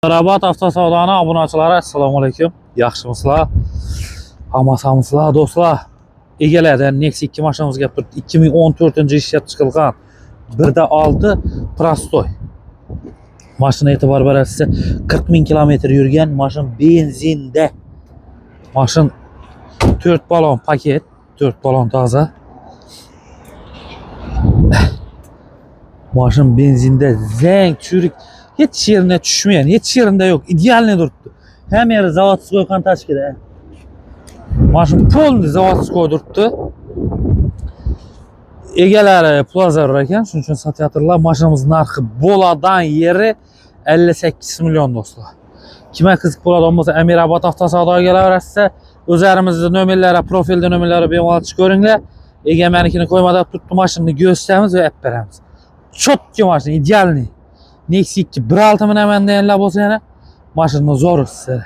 Rabat avtosavdoni obunachilari, assalomu alaykum. Yaxshimisizlar? Hammasizlar do'stlar. Egalardan Nexia 2 mashinamiz gap turibdi. 2014-yil ishlab chiqilgan 1.6 prostoy. Mashina e'tibor berasiz, 40.000 kilometr yurgan mashin, benzinda. Mashin 4 balon paket, 4 balon toza. Mashin benzinda zang çürük. Hiç yerine tushmagan, hech yerinde yok. İdealni turibdi. Ham yeri zavodsiz qo'ygan tashkida. Mashin polni zavodsiz qo'ydiribdi. Egalari pul zarur ekan, shuning uchun sotyaptilar. Mashinamiz narxi bo'ladan yeri 58 million do'stlar. Kimga qiziq bo'ladigan bo'lsa, Amirabad avtosavdoga kelaverasiz. O'zlarimizning nomerlari, profilda nomerlari bemalol ko'ringlar. Egamanikini qo'ymada turibdi, mashinani ko'rsatamiz va olib beramiz. Chotki mashina, idealni. Nexia 2 1.6 minaman deganlar bo'lsa yana mashinani zo'r sizlar.